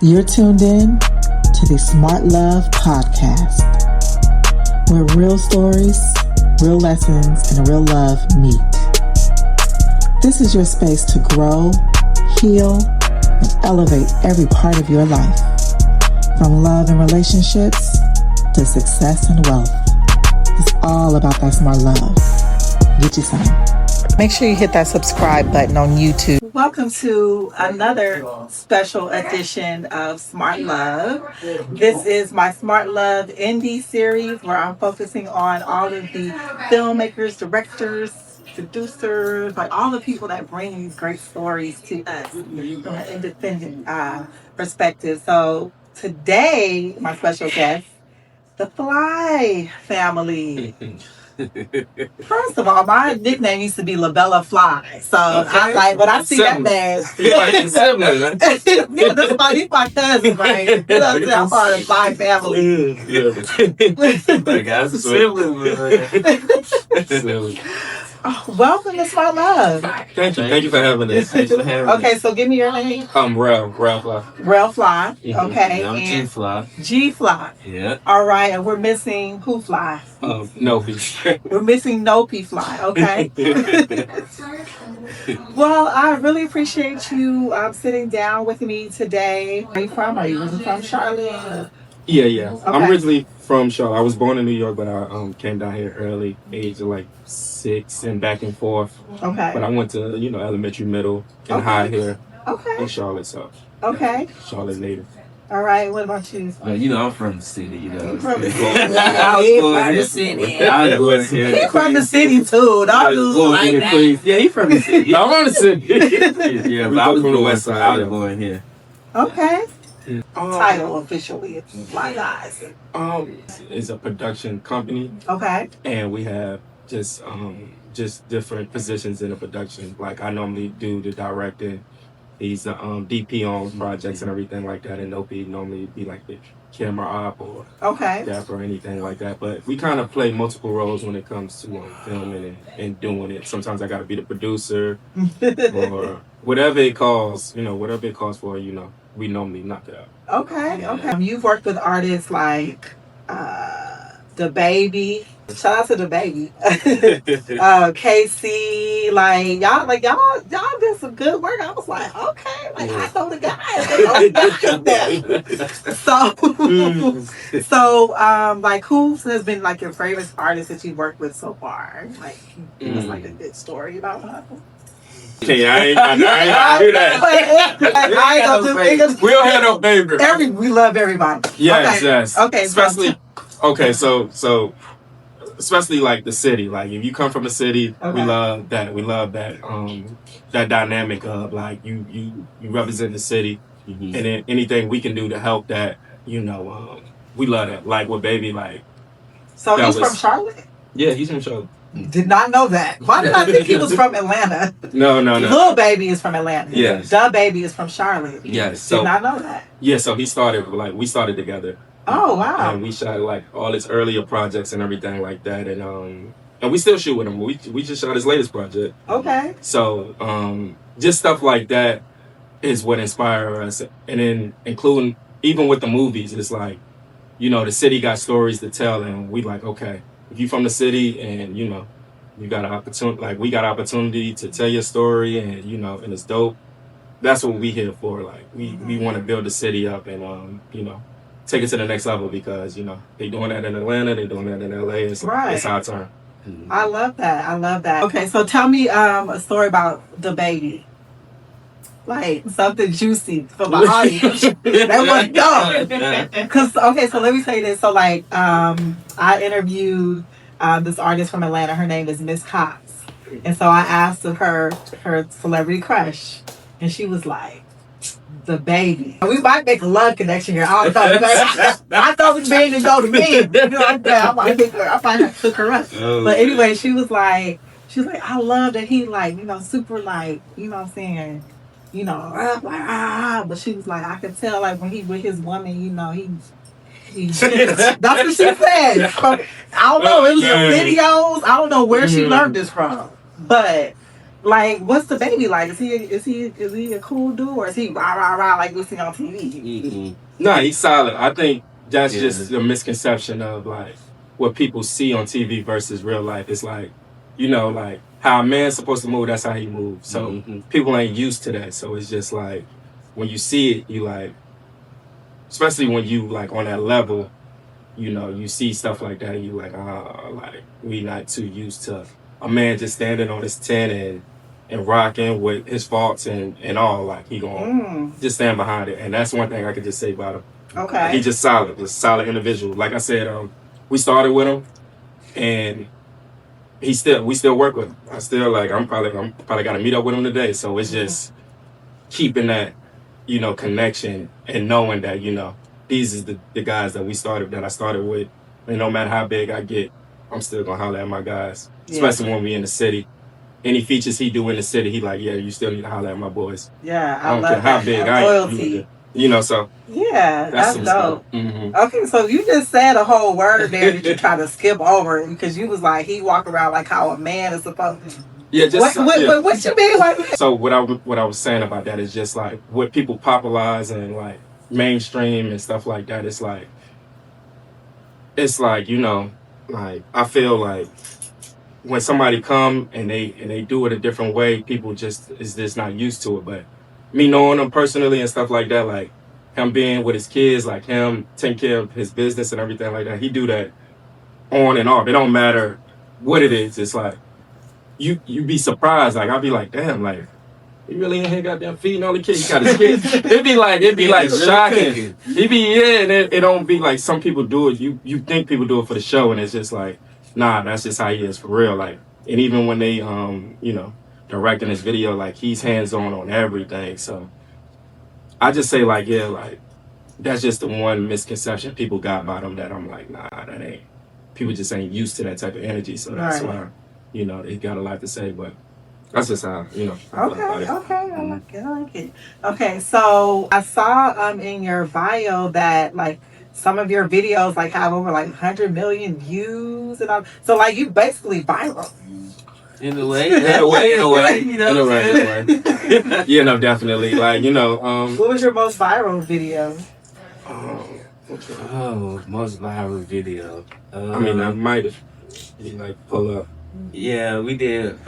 You're tuned in to the Smart Love Podcast, where real stories, real lessons, and real love meet. This is your space to grow, heal, and elevate every part of your life, from love and relationships to success and wealth. It's all about that smart love. Get you some. Make sure you hit that subscribe button on YouTube. Welcome to another special edition of Smart Love. This is my Smart Love Indie series where I'm focusing on all of the filmmakers, directors, producers, like all the people that bring these great stories to us from an independent perspective. So today, my special guest, the Fly family. First of all, my nickname used to be Labella Fly. So I like when I see that man. Yeah, he's my cousin, right? You know, I'm part of the Fly family. Like, that's a sibling. Welcome to Smart Love. Thank you for having us. Okay, so give me your name. Rel Fly. Rel Fly. Okay. I'm G Fly. G Fly. Yeah. All right, and we're missing who Fly? Nopi. We're missing Nopi Fly. Okay. Well, I really appreciate you sitting down with me today. Where are you from? Are you from Charlotte? Yeah. Okay. I'm originally from Charlotte. I was born in New York, but I came down here early, age of like 6 and back and forth. Okay. But I went to, elementary, middle, and high here in Charlotte, so. Okay. Charlotte native. All right, what about you? I'm from the city, From the city. I was born in the city. He's from the city too. I was born in Queens. Yeah, he's from the city. I'm from the city. Yeah, but I was from the west side. I was born here. Okay. Title officially is Fly Guys. It's a production company. Okay. And we have just different positions in the production. Like I normally do the directing. He's the DP on projects and everything like that, and Nopi normally be like the camera op or dap or anything like that. But we kind of play multiple roles when it comes to filming and doing it. Sometimes I got to be the producer or whatever it calls. Whatever it calls for. We normally knock it out. Okay. You've worked with artists like DaBaby. Shout out to DaBaby. KC, y'all did some good work. I was like, okay, I know the guys. So who has been like your favorite artist that you've worked with so far? Like, give us like a good story about her. Okay, I ain't do that. I ain't gonna do niggas. We don't have no favorite. We love everybody. Yes. Okay. So especially like the city. Like if you come from the city, we love that. We love that that dynamic of like you represent the city, and then anything we can do to help that. We love that. Like with Baby, like. So he's from Charlotte. Yeah, he's from Charlotte. Did not know that. Why did I think he was from Atlanta? No. Lil Baby is from Atlanta. Yes. DaBaby is from Charlotte. Yes. Did not know that. Yeah, so we started together. Oh wow. And we shot like all his earlier projects and everything like that, and we still shoot with him. We just shot his latest project. Okay. So just stuff like that is what inspired us, and then including even with the movies, it's like the city got stories to tell, and we like okay. If you from the city and you got an opportunity, like we got opportunity to tell your story, and and it's dope. That's what we here for. Like we want to build the city up and take it to the next level because they doing that in Atlanta, they doing that in LA. It's our turn. I love that. Okay, so tell me a story about DaBaby. Like something juicy for my audience. That was dope. So let me say this. So I interviewed this artist from Atlanta. Her name is Miss Cox. And so I asked her celebrity crush. And she was like, DaBaby. We might make a love connection here. I thought this man didn't go to me. I might hook her up. But anyway, she was like, I love that he super you know what I'm saying? But she was like, I could tell when he with his woman, that's what she said. I don't know, it was some videos. I don't know where she learned this from. But Like, what's the baby like? Is he a cool dude, or is he rah rah rah like we see on TV? Mm-mm. No, he's solid. I think that's just the misconception of like what people see on TV versus real life. It's like, like how a man's supposed to move, that's how he moves. So people ain't used to that. So it's just like when you see it, you like, especially when you like on that level, you see stuff like that and you like, like we not too used to a man just standing on his tent and rocking with his faults and all. Like he gonna just stand behind it. And that's one thing I could just say about him. Okay. He's just solid, a solid individual. Like I said, we started with him and we still work with him. I'm probably gotta meet up with him today. So it's just keeping that, connection and knowing that, these is the guys that I started with. And no matter how big I get, I'm still gonna holler at my guys. Especially when we in the city. Any features he do in the city, he like, yeah, you still need to holler at my boys. Yeah, I don't care how big I loyalty. am. So yeah, that's dope. Mm-hmm. Okay, so you just said a whole word there that you try to skip over because you was like, he walk around like how a man is supposed to. Yeah, just what you mean like that? So what I was saying about that is just like what people popularize and like mainstream and stuff like that. It's like like I feel like when somebody come and they do it a different way, people just not used to it. But me knowing him personally and stuff like that, like him being with his kids, like him taking care of his business and everything like that, he do that on and off. It don't matter what it is. It's like you be surprised. Like I'll be like, damn, like he really in here goddamn feeding all the kids. He got his kids. It'd be like shocking. And it don't be like some people do it. You think people do it for the show, and it's just like, nah, that's just how he is for real. Like, and even when they directing this video, like he's hands on everything. So I just say like, yeah, like that's just the one misconception people got about him that I'm like, nah, that ain't. People just ain't used to that type of energy. So that's why, they got a lot to say, but. That's just how, Okay, I like it. Okay, so I saw in your bio that like some of your videos like have over like 100 million views and all. So like you basically viral. In a way. Yeah, no, definitely. Like, what was your most viral video? Most viral video. I mean, I might have like pull up. Yeah, we did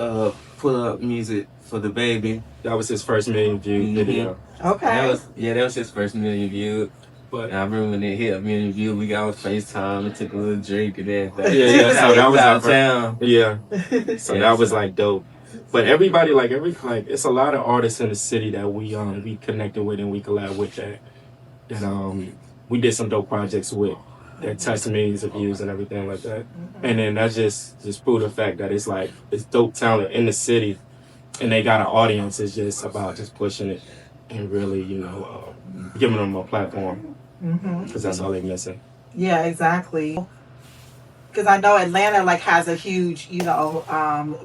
pull up music for DaBaby. That was his first million view video. Okay. That was his first million view. But I remember when it hit a million view, we got on FaceTime and took a little drink and everything. Yeah. So that was out our of town. Yeah. So that was like dope. But everybody, like it's a lot of artists in the city that we connected with and we collab with that we did some dope projects with that touched millions of views and everything like that. And then that just proved the fact that it's like it's dope talent in the city and they got an audience. It's just about just pushing it and really, giving them a platform. Because that's all they're missing. Yeah, exactly. Because I know Atlanta like has a huge,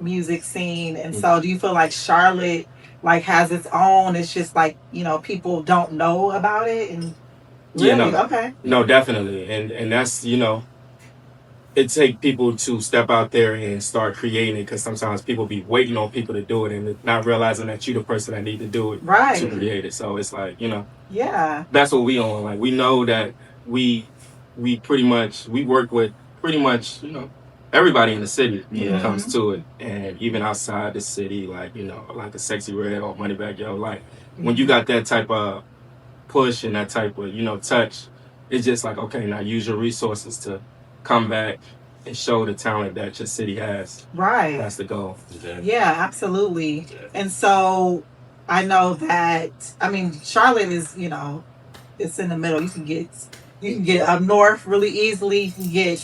music scene. And so do you feel like Charlotte like has its own? It's just like, people don't know about it and really? Yeah, no. Okay. No, definitely. And that's, it take people to step out there and start creating it because sometimes people be waiting on people to do it and not realizing that you're the person that need to do it to create it. So it's like, yeah, that's what we on. Like we know that we pretty much we work with pretty much, everybody in the city when it comes to it. And even outside the city, like, like a Sexy Red or Moneybagg Yo, like when you got that type of push and that type of, touch, it's just like, okay, now use your resources to come back and show the talent that your city has. Right. That's the goal. Yeah, absolutely. And so I know that, Charlotte is, it's in the middle. You can get up north really easily. You can get,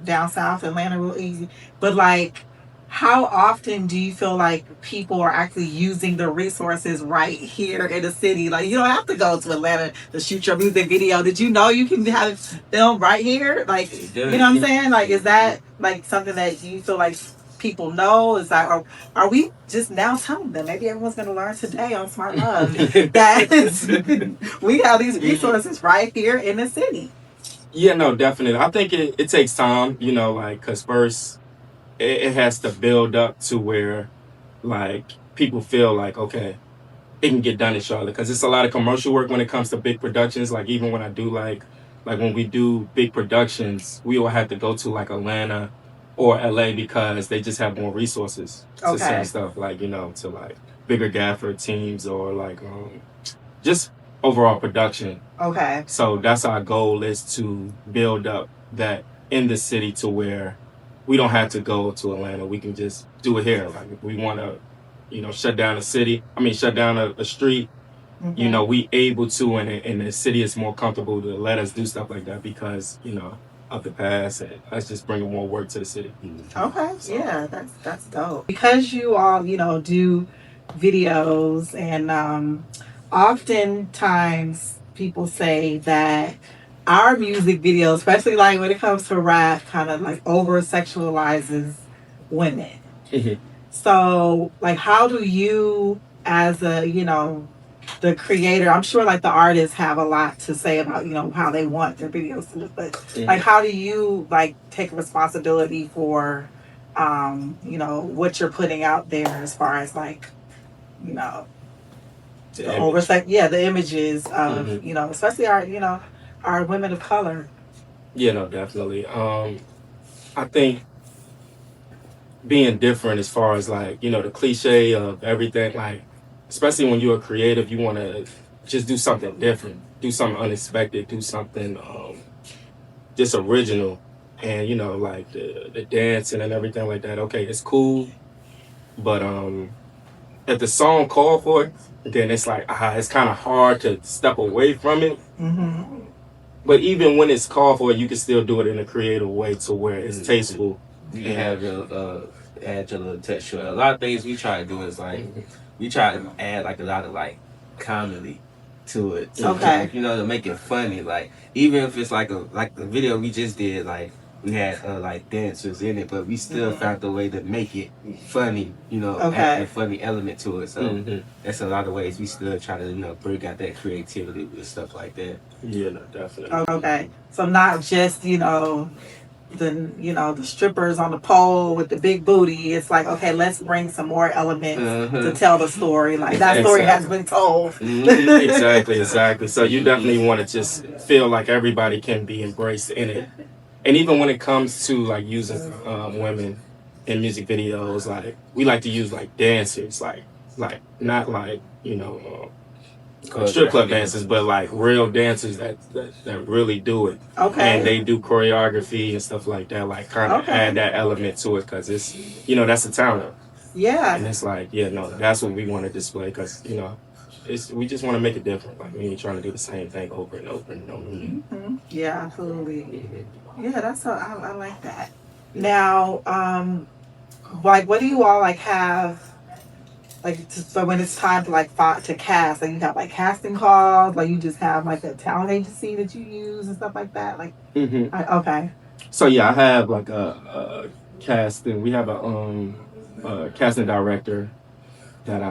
down south, Atlanta real easy. But like, how often do you feel like people are actually using the resources right here in the city? Like, you don't have to go to Atlanta to shoot your music video. Did you know you can have film right here? Like, you know what I'm saying? Like, is that like something that you feel like people know? Is that, or are we just now telling them? Maybe everyone's going to learn today on Smart Love that we have these resources right here in the city. Yeah, no, definitely. I think it takes time, because first, it has to build up to where, like, people feel like, okay, it can get done in Charlotte, because it's a lot of commercial work when it comes to big productions. Like even when I do like when we do big productions, we will have to go to like Atlanta or LA because they just have more resources to send stuff, like, you know, to like bigger gaffer teams or like just overall production. Okay. So that's our goal, is to build up that in the city to where we don't have to go to Atlanta. We can just do it here. Like if we want to, you know, shut down a street, you know, we able to, and the city is more comfortable to let us do stuff like that because, you know, of the past, and us just bringing more work to the city. Okay, so, yeah, that's dope. Because you all, you know, do videos, and oftentimes people say that our music videos, especially like when it comes to rap, kind of like over-sexualizes women. So, like, how do you, as a, you know, the creator, I'm sure like the artists have a lot to say about, you know, how they want their videos to look, but like how do you like take responsibility for you know, what you're putting out there as far as like, you know, the images of, you know, especially our, you know, our women of color. Yeah, no, definitely. I think being different as far as like, you know, the cliche of everything, like especially when you're a creative, you want to just do something different, do something unexpected, do something just original. And, you know, like the dancing and everything like that, okay, it's cool. But if the song called for it, then it's like, it's kind of hard to step away from it. But even when it's called for, you can still do it in a creative way to where it's tasteful. You can have your add your little touch to it. A lot of things we try to do is like we try to add like a lot of like comedy to it. Okay. You know, to make it funny. Like even if it's like the video we just did, like we had like dancers in it, but we still found a way to make it funny. You know, add a funny element to it. So that's a lot of ways we still try to, you know, bring out that creativity with stuff like that. Yeah, no, definitely. Okay. So not just, you know, the strippers on the pole with the big booty. It's like, okay, let's bring some more elements to tell the story. Like that story has been told. Exactly. So you definitely want to just feel like everybody can be embraced in it. And even when it comes to like using women in music videos, like we like to use like dancers, like not like, you know, strip club dancers, but like real dancers that really do it. Okay. And they do choreography and stuff like that, like kind of add that element to it, because it's, you know, that's the talent. Yeah. And it's like, yeah, no, that's what we want to display, because, you know, we just want to make it different. Like we ain't trying to do the same thing over and over and over. Yeah, absolutely. Yeah, that's I like that. Now, like, what do you all like have? Like, so when it's time to like to cast, like you have like casting calls, like you just have like a talent agency that you use and stuff like that. Like, okay. So yeah, I have like a casting. We have a casting director that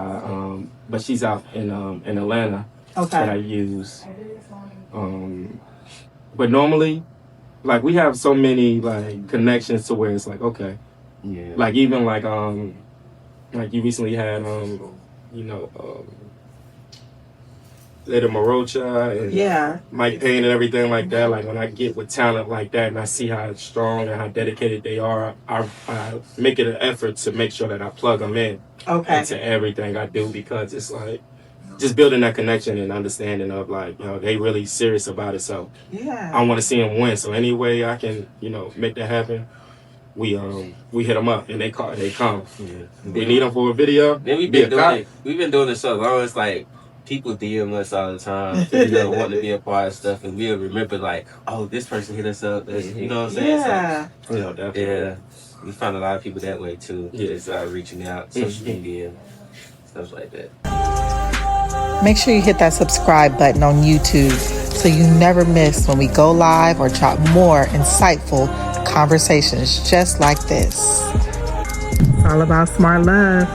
but she's out in Atlanta. Okay. That I use. But normally, like we have so many like connections to where it's like, okay, yeah. Like even like you recently had you know, Leda Morocha and Mike Payne and everything like that. Like when I get with talent like that and I see how strong and how dedicated they are, I make it an effort to make sure that I plug them in into everything I do, because it's like just building that connection and understanding of like, you know, they really serious about it. So I want to see them win. So any way I can, you know, make that happen, we hit them up and they come. Yeah. We need them for a video. Then we've been doing this so long. It's like people DM us all the time, you know, want to be a part of stuff, and we'll remember like, oh, this person hit us up. You know what I'm saying? Yeah. So, you know, definitely. Yeah. We found a lot of people that way too. Yeah. Just reaching out, social media, stuff like that. Make sure you hit that subscribe button on YouTube so you never miss when we go live or drop more insightful conversations just like this. It's all about smart love.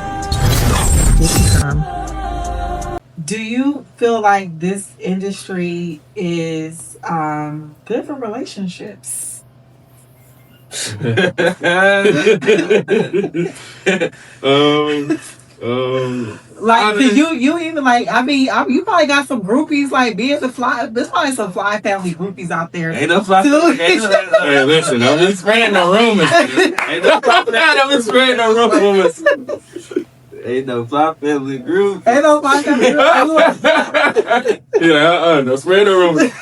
Do you feel like this industry is good for relationships? Like, you even like, I mean, you probably got some groupies like being the fly. There's probably some fly family groupies out there. Ain't no fly. Hey, listen, I'm just spreading the rumors. Ain't no fly family. I'm just spreading the rumors. Ain't no fly family group. Ain't no fly family group. No spreading the rumors.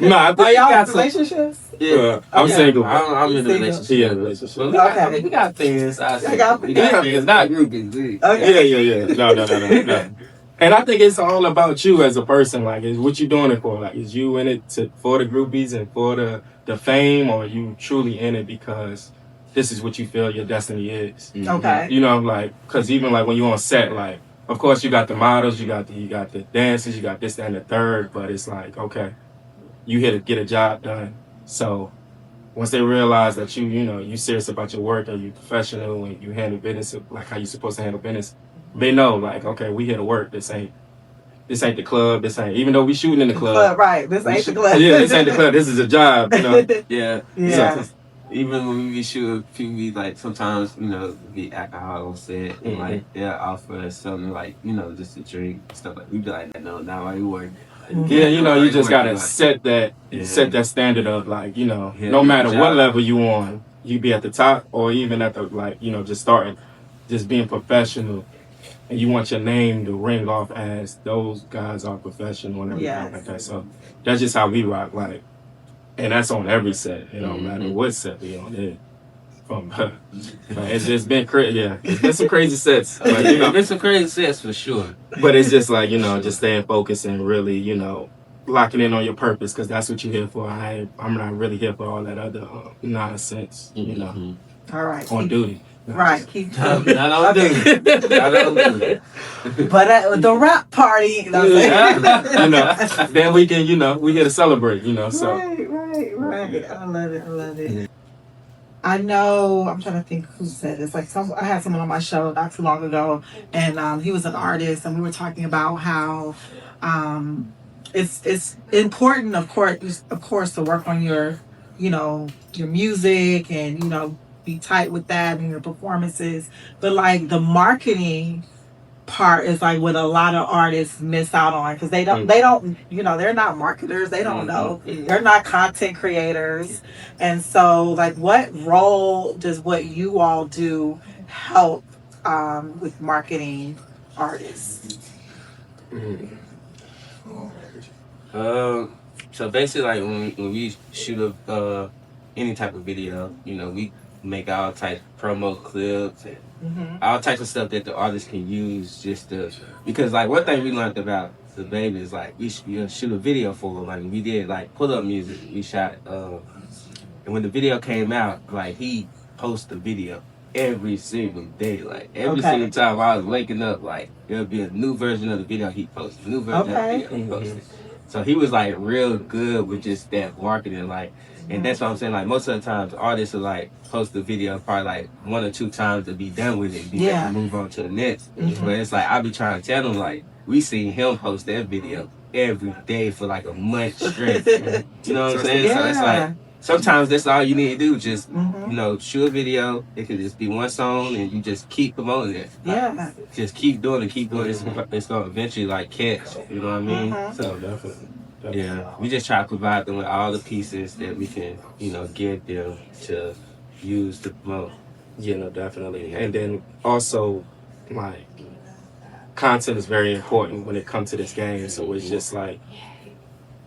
Nah, I think are y'all in relationships? Yeah, I'm single. I'm in a relationship. Yeah, relationship. Well, we got things. We got things, not groupies. Okay. Yeah. No. And I think it's all about you as a person. Like, is what you doing it for? Like, is you in it for the groupies and for the fame, or are you truly in it because this is what you feel your destiny is? Okay. You know, like, because even like when you're on set, like, of course you got the models, you got the dancers, you got this, that, and the third, but it's like, okay, you here to get a job done. So once they realize that you serious about your work and you professional and you handle business like how you supposed to handle business, they know like, okay, we here to work. This ain't the club. This ain't, even though we shooting in the club. Right. This ain't the club. Yeah, this ain't the club. This is a job. You know. Yeah. Yeah. So, even when we be shooting, people be like, sometimes, be alcohol on set, and like, they'll offer us something like, just to drink, stuff like, we be like, no, not while you work. Yeah, you just gotta set that standard of like, no matter what level you on, you be at the top or even at the like, just starting, just being professional, and you want your name to ring off as those guys are professional and everything like that. So that's just how we rock, like, and that's on every set. It don't matter what set we on it. It's just been crazy. Yeah, it's been some crazy sets. Like, been some crazy sets for sure. But it's just like, just staying focused and really, locking in on your purpose, because that's what you're here for. I'm not really here for all that other nonsense. All right. On duty. Right. Keep not on duty. But the rap party, then we can, we here to celebrate. So. Right. I love it. I know, I'm trying to think who said this. Like, I had someone on my show not too long ago, and he was an artist, and we were talking about how it's important, of course, to work on your music and be tight with that and your performances, but like the marketing part is like what a lot of artists miss out on, because they don't they're not marketers, they don't know, they're not content creators, and so like what role does what you all do help with marketing artists? So basically, like when we shoot any type of video, we make all type of promo clips and all types of stuff that the artist can use because like one thing we learned about DaBaby is like we shoot a video for him. Like we did like pull up music we shot, and when the video came out, like he posted the video every single day. Like every single time I was waking up, like there'll be a new version of the video he posted, new version of the video he posted. So he was like real good with just that marketing, like. And that's what I'm saying. Like most of the times, artists will like post the video probably like 1 or 2 times to be done with it, and move on to the next. But it's like I be trying to tell them like we seen him post that video every day for like a month straight. You know what I'm saying? So it's like sometimes that's all you need to do. Just shoot a video. It could just be one song, and you just keep promoting it. Like, just keep doing it. It's gonna eventually like catch. You know what I mean? So definitely. Yeah, we just try to provide them with all the pieces that we can, give them to use to promote. Yeah, no, definitely. And then also, like, content is very important when it comes to this game. So it's just like,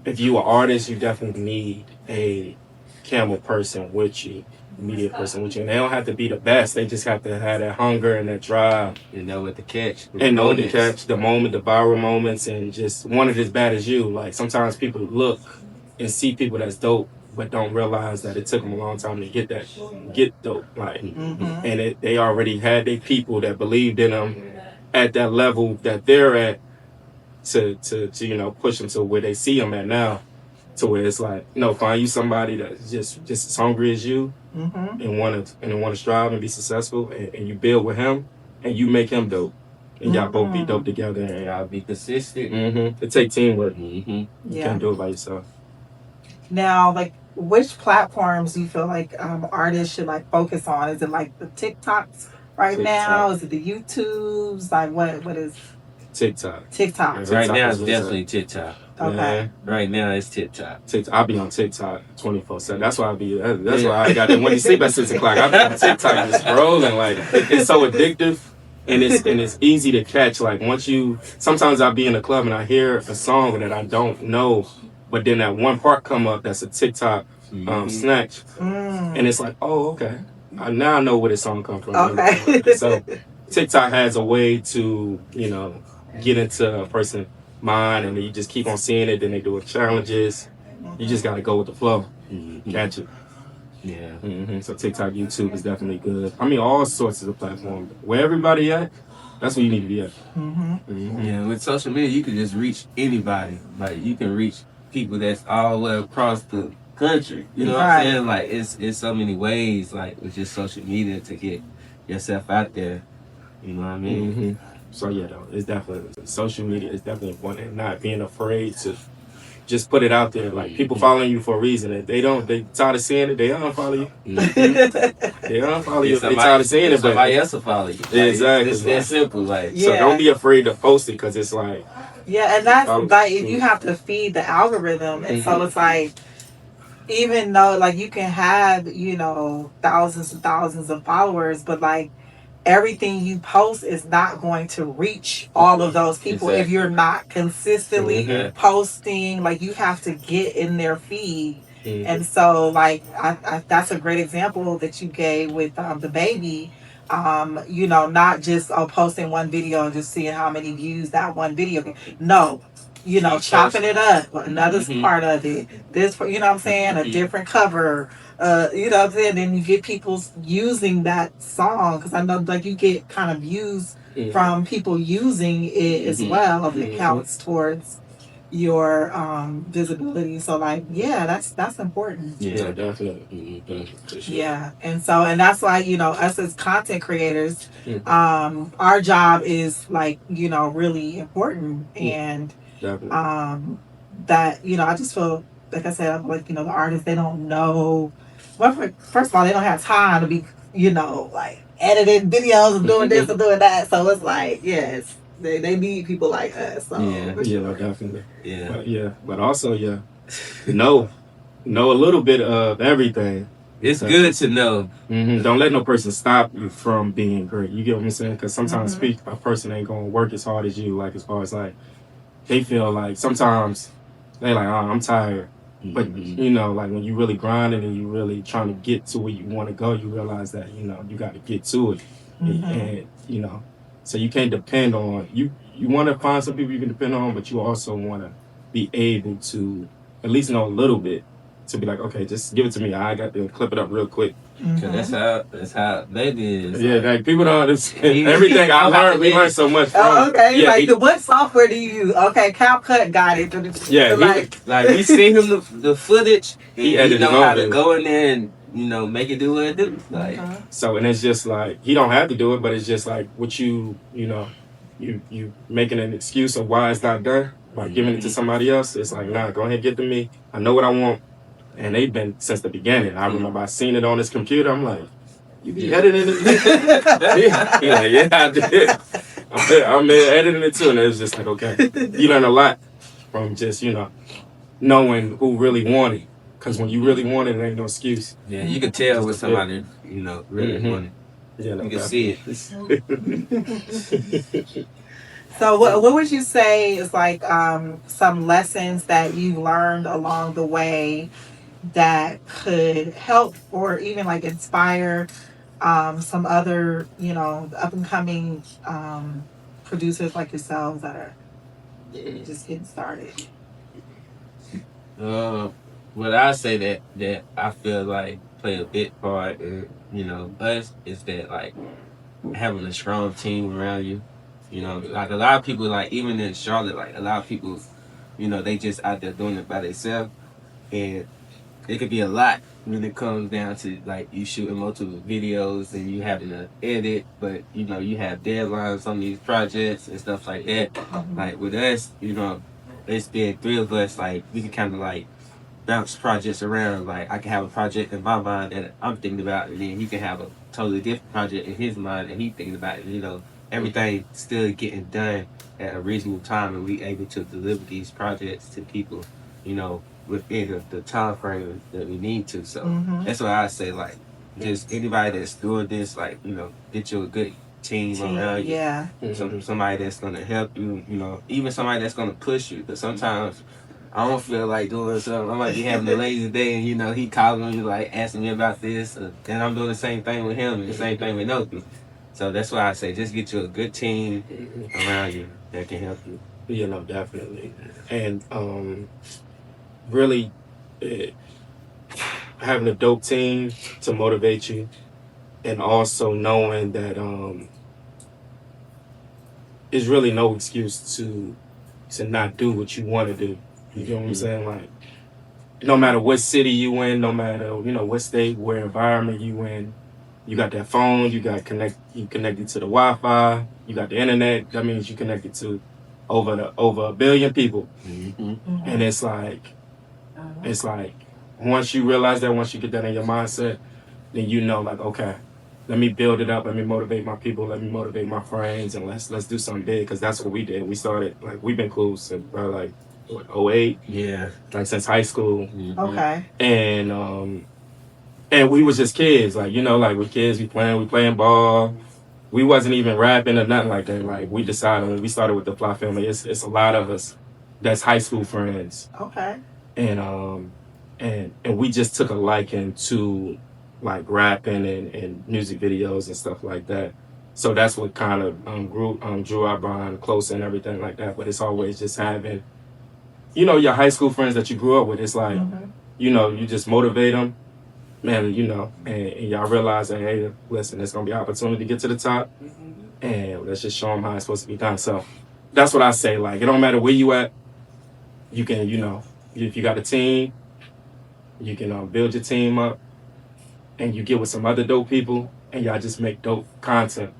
if you are an artist, you definitely need a camera person with you, media person with you. And they don't have to be the best. They just have to have that hunger and that drive. And know what to catch. And know to catch the moment, the viral moments, and just want it as bad as you. Like, sometimes people look and see people that's dope, but don't realize that it took them a long time to get dope. Like, and they already had their people that believed in them at that level that they're at to push them to where they see them at now. To where it's like, find you somebody that's just as hungry as you, and want to strive and be successful, and you build with him, and you make him dope, and y'all both be dope together, and y'all be consistent. It take teamwork. You can't do it by yourself. Now, like, which platforms do you feel like artists should like focus on? Is it like the TikToks right now? Is it the YouTubes? Like what is TikTok? TikTok. Right now it's definitely TikTok. Okay. Yeah. Right now it's TikTok. I'll be on TikTok 24/7. That's why that's why I got it. When you sleep at 6 o'clock, I'll be on TikTok just scrolling. Like, it's so addictive. And it's easy to catch. Like, sometimes I'll be in a club and I hear a song that I don't know, but then that one part come up that's a TikTok snatch, and it's like, oh, okay, now I know where this song comes from. Okay. So TikTok has a way to get into a person's mind, and you just keep on seeing it. Then they do challenges. You just got to go with the flow, catch it. Yeah. So TikTok, YouTube is definitely good. I mean, all sorts of platforms. Where everybody at, that's where you need to be at. Yeah, with social media, you can just reach anybody. Like, you can reach people that's all the way across the country. You know what I'm saying? Like, it's so many ways, like, with just social media to get yourself out there. You know what I mean? So, yeah, though, it's definitely, social media is definitely important. And not being afraid to just put it out there. Like, people following you for a reason. If they tired of seeing it, they unfollow you. They unfollow you if they tired of seeing it. But somebody else will follow you. Like, exactly. It's that simple. Like, so don't be afraid to post it, because it's like. Yeah, and that's like, you have to feed the algorithm. And so it's like, even though, like, you can have, thousands and thousands of followers, but, like, everything you post is not going to reach all of those people if you're not consistently posting. Like, you have to get in their feed. And so, like, I that's a great example that you gave with DaBaby. Not just posting one video and just seeing how many views that one video. No, chopping it up. Another part of it. This, you know what I'm saying? A different cover. You know what I'm saying? Then you get people using that song, because I know, like, you get kind of views from people using it as well. It counts towards your visibility. So, like, yeah, that's important. Yeah, definitely. Yeah, and that's why, us as content creators, our job is, like, really important. And that, I just feel, like I said, like, the artists, they don't know. Well, first of all, they don't have time to be, like, editing videos and doing this and doing that. So it's like, yes, they need people like us. So. Yeah, definitely. But also, know a little bit of everything. It's good to know. Don't let no person stop you from being great. You get what I'm saying? Because sometimes a person ain't gonna work as hard as you. Like, as far as, like, they feel like sometimes they like, oh, I'm tired. But, like, when you really grinding and you really trying to get to where you want to go, you realize that, you got to get to it. And, so you can't depend on, you want to find some people you can depend on, but you also want to be able to at least know a little bit to be like, okay, just give it to me. I got to clip it up real quick. Cause that's how baby is. Yeah, like, people don't understand everything I learned. We learned so much from. Oh, okay. Yeah, what software do you use? Okay, CapCut got it. Yeah, like we seen him the footage. He know how to go in there and make it do what it do. Like, so, and it's just like, he don't have to do it, but it's just like what you making an excuse of why it's not done by giving it to somebody else. It's like, nah, go ahead, get to me. I know what I want. And they've been since the beginning. I remember I seen it on his computer. I'm like, you be editing it? Yeah, I did. I'm editing it too. And it was just like, okay. You learn a lot from just, knowing who really want it. Because when you really want it, there ain't no excuse. Yeah, you can tell when somebody, really want it. Yeah, you can see it. So what would you say is, like, some lessons that you learned along the way that could help or even, like, inspire some other, up and coming producers like yourselves that are just getting started? What I say that I feel like play a big part in, us, is that, like, having a strong team around you. Like, a lot of people, like, even in Charlotte, like, a lot of people, they just out there doing it by themselves. And it could be a lot when it comes down to, like, you shooting multiple videos and you having to edit, but, you have deadlines on these projects and stuff like that. Like, with us, it's been three of us, like, we can kind of, like, bounce projects around. Like I can have a project in my mind that I'm thinking about, and then he can have a totally different project in his mind that he's thinking about. You know, everything still getting done at a reasonable time, and we able to deliver these projects to people, you know, within the time frame that we need to. So that's why I say, like, just anybody that's doing this, like, you know, get you a good team around you. Yeah. Somebody that's gonna help you, you know, even somebody that's gonna push you. Because sometimes I don't feel like doing something. I might be having a lazy day, and you know, he calling me like asking me about this, and I'm doing the same thing with him, and the same thing with Noki. So that's why I say just get you a good team around you that can help you. You know, definitely. And really having a dope team to motivate you, and also knowing that there's really no excuse to not do what you want to do. You know what I'm saying? Like, no matter what city you in, no matter, you know, what state, where environment you in, you got that phone, you connected to the Wi-Fi, you got the internet. That means you connected to over a billion people. And it's like once you realize that, once you get that in your mindset, then you know, like, okay, let me build it up. Let me motivate my people. Let me motivate my friends, and let's do something big. Because that's what we did. We started, like, we've been cool since probably like what, 08? Yeah. Like since high school. Okay. And we was just kids, like, you know, like we kids, we playing ball. We wasn't even rapping or nothing like that. Like, we decided when we started with the Fly family, it's a lot of us that's high school friends. Okay. And we just took a liking to like rapping and music videos and stuff like that. So that's what kind of drew our bond closer and everything like that. But it's always just having, you know, your high school friends that you grew up with. It's like, you know, you just motivate them, man, you know, and y'all realize that, hey, listen, there's going to be an opportunity to get to the top, and let's just show them how it's supposed to be done. So that's what I say. Like, it don't matter where you at. You can, you know, if you got a team, you can build your team up, and you get with some other dope people, and y'all just make dope content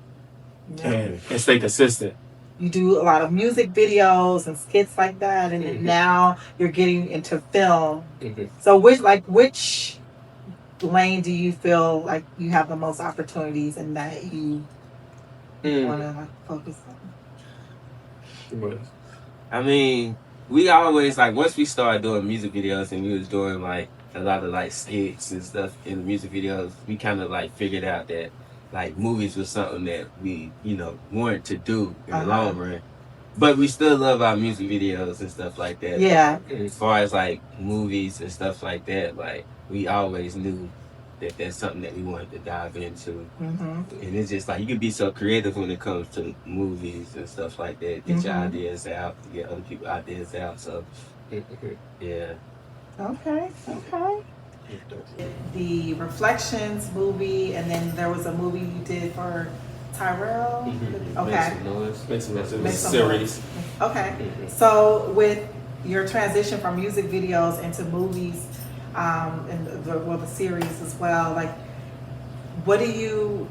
and stay consistent. You do a lot of music videos and skits like that, and now you're getting into film. So which lane do you feel like you have the most opportunities and that you want to like focus on? I mean, we always, like, once we started doing music videos and we was doing like a lot of like skits and stuff in the music videos, we kind of like figured out that like movies was something that we, you know, wanted to do in the long run. But we still love our music videos and stuff like that. Yeah. But as far as like movies and stuff like that, like we always knew that that's something that we wanted to dive into. And it's just like, you can be so creative when it comes to movies and stuff like that. Get your ideas out, get other people's ideas out. So yeah. Okay. The Reflections movie, and then there was a movie you did for Tyrell. Okay. Make some noise. Series. Okay. So with your transition from music videos into movies, and the series as well, like, what do you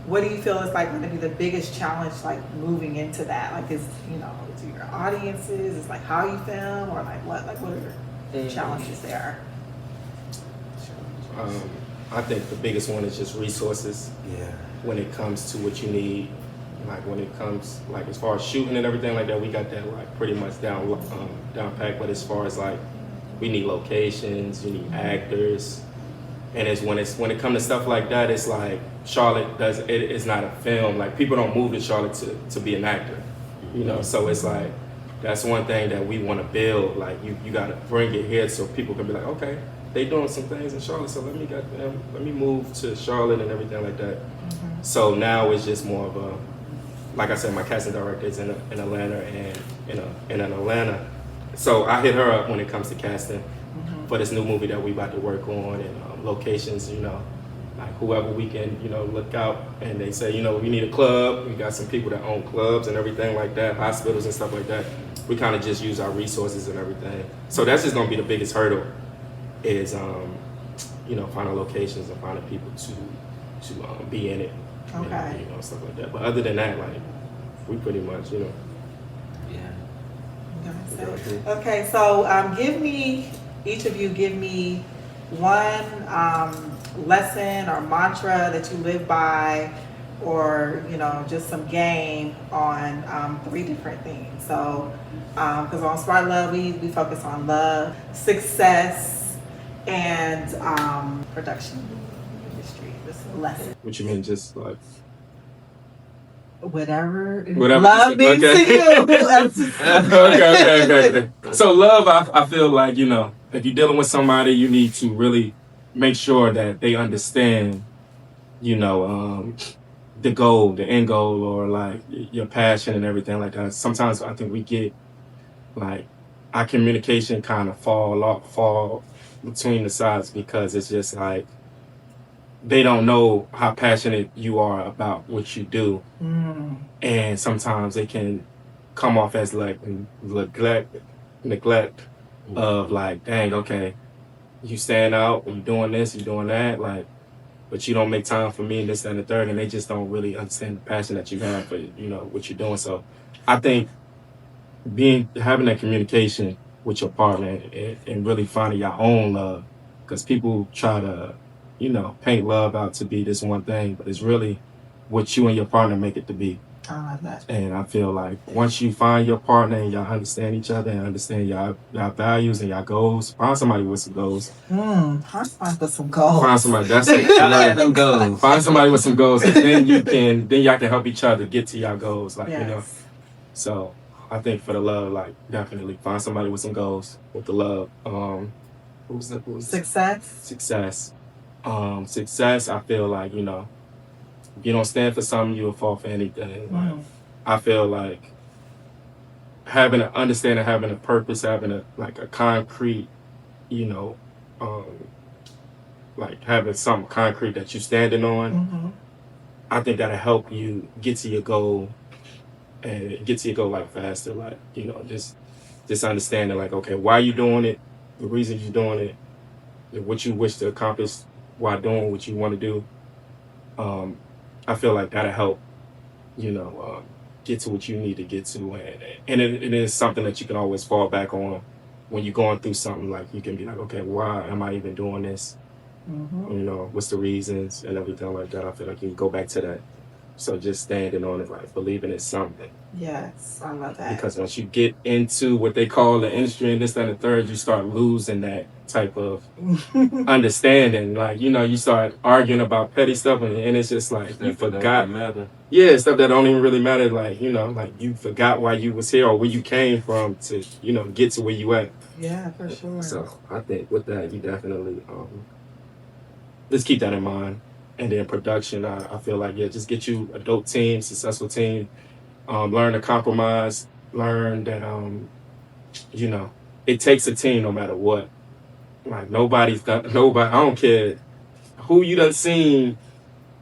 feel is like going to be the biggest challenge, like moving into that? Like, is, you know, to your audiences, is like how you film, or like what are your challenges there? I think the biggest one is just resources. Yeah. When it comes to what you need, like when it comes, like as far as shooting and everything like that, we got that like pretty much down packed. But as far as like, we need locations, you need actors, and when it comes to stuff like that, it's like Charlotte it's not a film. Like, people don't move to Charlotte to be an actor, you know. So it's like, that's one thing that we want to build. Like, you got to bring it here so people can be like, okay, they doing some things in Charlotte, so let me move to Charlotte and everything like that. So now it's just more of a, like I said, my casting director is in Atlanta and in Atlanta. So I hit her up when it comes to casting for this new movie that we about to work on, and locations, you know, like whoever we can, you know, look out, and they say, you know, we need a club. We got some people that own clubs and everything like that, hospitals and stuff like that. We kind of just use our resources and everything. So that's just gonna be the biggest hurdle, is you know, finding locations and finding people to be in it. Okay. And, you know, stuff like that. But other than that, like, we pretty much, you know. Yeah. Okay, so give me each of you give me one lesson or mantra that you live by, or just some game on 3 different things. So because on Smart Love we focus on love, success, and production industry. This is a lesson. What you mean, just like whatever love means to you. Okay. So love, I feel like, if you're dealing with somebody, you need to really make sure that they understand, the goal, the end goal, or like your passion and everything like that. Sometimes I think we get like our communication kind of fall between the sides, because it's just like they don't know how passionate you are about what you do. And sometimes it can come off as like neglect of like, dang, okay, you stand out, you doing this, you doing that, like, but you don't make time for me and this, that, and the third, and they just don't really understand the passion that you have for, what you're doing. So I think having that communication with your partner and really finding your own love, because people try to, paint love out to be this one thing, but it's really what you and your partner make it to be. I love that. And I feel like once you find your partner and y'all understand each other and understand y'all values and y'all goals, find somebody with some goals. Find somebody with some goals. Find somebody. That's it. I like them goals. Find somebody with some goals, and then y'all can help each other get to y'all goals. Like, yes. So I think for the love, like, definitely find somebody with some goals with the love. What was that? Success. Success, I feel like, if you don't stand for something, you'll fall for anything. Like, I feel like having an understanding, having a purpose, having a concrete, like having something concrete that you're standing on, I think that'll help you get to your goal, and get to your goal like faster. Like, just understanding like, okay, why you doing it, the reason you're doing it, what you wish to accomplish while doing what you want to do. I feel like that'll help, get to what you need to get to. And it is something that you can always fall back on when you're going through something. Like, you can be like, okay, why am I even doing this? What's the reasons and everything like that. I feel like you can go back to that. So just standing on it, like believing it's something. Yes, I love that. Because once you get into what they call the industry and this, that, and the third, you start losing that type of understanding. Like, you start arguing about petty stuff, and it's just like you forgot. Yeah, stuff that don't even really matter. Like, like you forgot why you was here or where you came from to, get to where you at. Yeah, for sure. So I think with that, you definitely just keep that in mind. And then production, I feel like, just get you a dope team, successful team. Learn to compromise. Learn that, it takes a team no matter what. Like, nobody. I don't care who you done seen,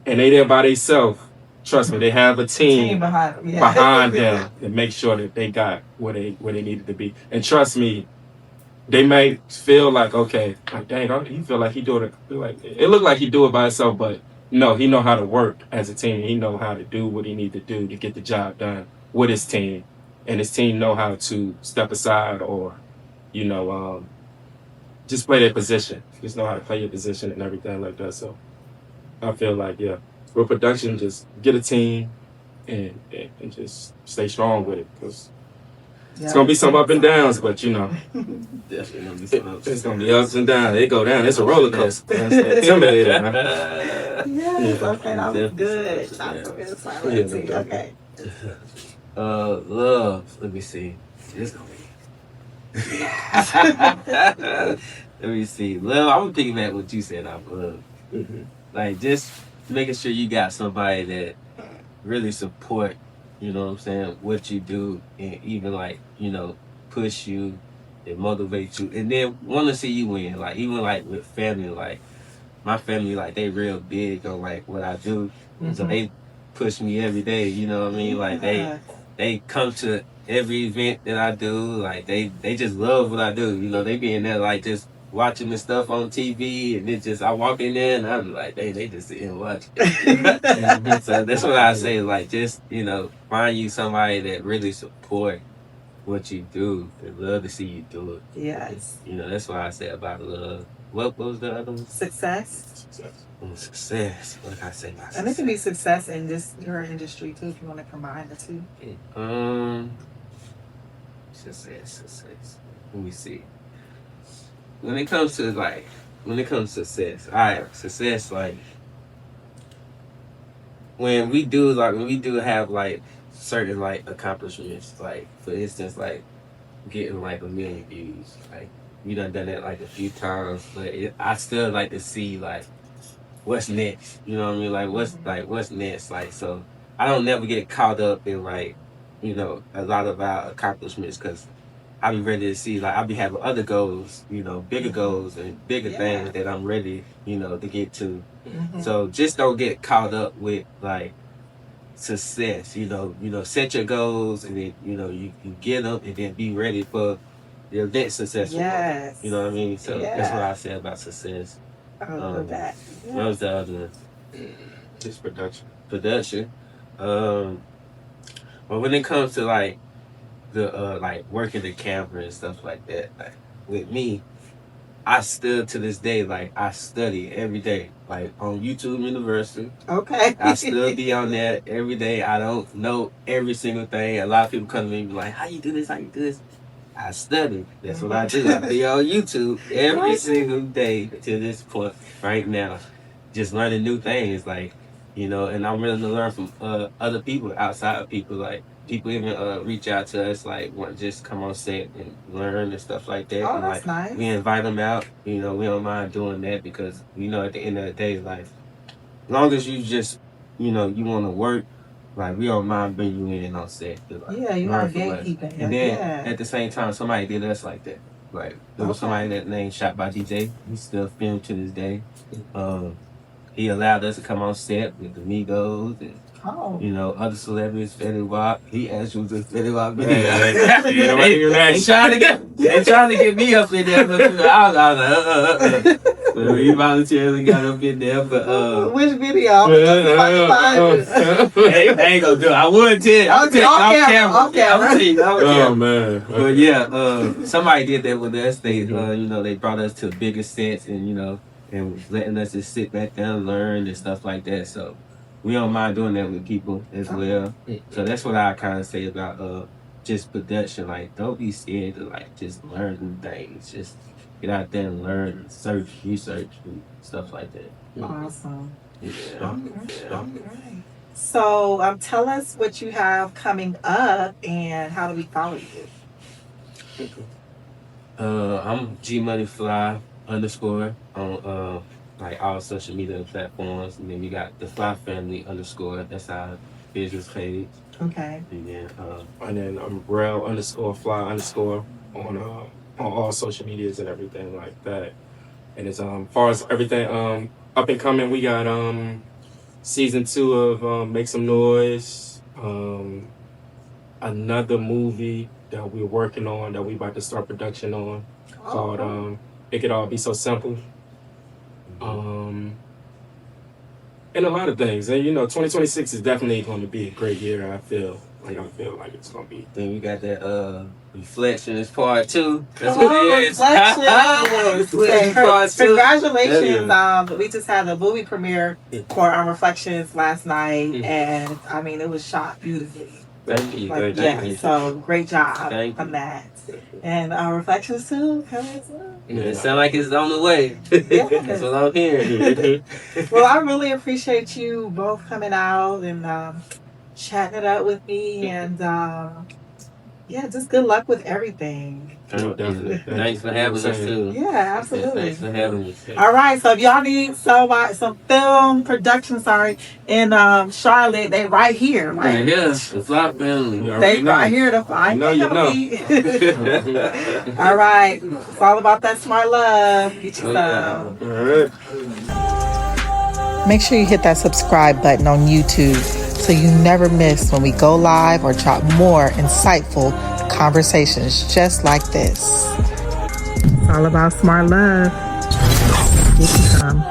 and they there by themselves. Trust me, they have a team behind them to make sure that they got where they needed to be. And trust me, they may feel like, okay, like, dang, he feel like he do it. Like, it look like he do it by himself, but no, he know how to work as a team. He know how to do what he need to do to get the job done with his team, and his team know how to step aside or, just play their position. Just know how to play your position and everything like that. So I feel like, with production, just get a team and just stay strong with it, because it's gonna be some up and downs, but definitely gonna be some ups. It's gonna be ups and downs. They go down. It's a roller coaster. That's intimidating, man. Yes, okay, that was good. Okay. Love. Let me see. It's gonna be. Let me see. Love. I'm gonna piggyback what you said off love. Like, just making sure you got somebody that really support, what you do, and even like, push you and motivate you, and then want to see you win. Like, even like with family, like my family, like they real big on like what I do, so they push me every day. You know what I mean? Like they come to every event that I do. Like they just love what I do. They be in there like just watching the stuff on TV, and it just, I walk in there and I'm like, they just sit and watch. So that's what I say, like, just, find you somebody that really support what you do. They love to see you do it. Yes. You know, that's why I said about love. What was the other one? Success. Success. What did I say about success? And it can be success in just your industry too, if you want to combine the two. Success. Let me see. When it comes to success, alright, success, like when we do have like certain like accomplishments, like for instance, like getting like 1 million views, like we done that like a few times, but I still like to see like what's next. You know what I mean? Like what's next? Like, so I don't never get caught up in like, you know, a lot of our accomplishments, because I be ready to see, like, I be having other goals, you know, bigger goals and bigger things that I'm ready, you know, to get to. So just don't get caught up with like success. You know, set your goals, and then you get them, and then be ready for your next successful. Yes. You know what I mean? So that's what I say about success. I love that. Yeah. What was the other? Just production. But when it comes to like the like working the camera and stuff like that, like with me, I still to this day, like I study every day, like on YouTube University. Okay. I still be on there every day. I don't know every single thing. A lot of people come to me and be like, how you do this? I study. That's what I do. I be on YouTube every single day to this point right now, just learning new things, like, you know, and I'm willing to learn from other people, outside of people. Like, people even reach out to us, like, want to just come on set and learn and stuff like that. Oh, and, that's like, nice. we invite them out. You know, we don't mind doing that, because, you know, at the end of the day, like, as long as you just, you know, you want to work, like, we don't mind bringing you in on set. Like, you are gatekeeping. And then at the same time, somebody did us like that. Like, there was somebody that named Shot by DJ. He still filmed to this day. He allowed us to come on set with the Migos and you know, other celebrities, Fetty Wap. He actually was a Fetty Wap video. They trying to get me up in there, but I was like, So he voluntarily got up in there, but which video? I ain't gonna do it. I would tell. I'll tell you. Oh man. But yeah, somebody did that with us. They, you know, they brought us to bigger sets, and you know, and was letting us just sit back there and learn and stuff like that. So we don't mind doing that with people as well. So that's what I kind of say about just production. Like, don't be scared to like just learn new things. Just get out there and learn, and research, and stuff like that. Awesome. Yeah. Okay. So tell us what you have coming up and how do we follow you? I'm GMoneyFly _, on like all social media platforms, and then we got the Fly Family _ that's our business page. Okay. And then I'm Rel _Fly on all social medias and everything like that. And it's far as everything up and coming, we got season 2 of Make Some Noise, another movie that we're working on that we about to start production on called It Could All Be So Simple. And a lot of things. And, you know, 2026 is definitely going to be a great year, I feel like it's going to be. Then we got that Reflections Part 2. That's what it is. Reflections Part 2. Congratulations. We just had a movie premiere for Reflections last night, and, I mean, it was shot beautifully. Thank you. So great job on that. And Reflections 2 coming soon. It sounds like it's on the way. That's what I'm hearing. Well, I really appreciate you both coming out and chatting it up with me, and just good luck with everything. Definitely. Thanks for having us too. Yeah, absolutely. Thanks for having me. All right, so if y'all need some film production, in Charlotte, they right here. Right? Yes, the Fly Family. They right here to find. You know. All right, it's all about that smart love. Get your stuff. All right. Make sure you hit that subscribe button on YouTube so you never miss when we go live or drop more insightful conversations just like this. It's all about smart love. Get you some.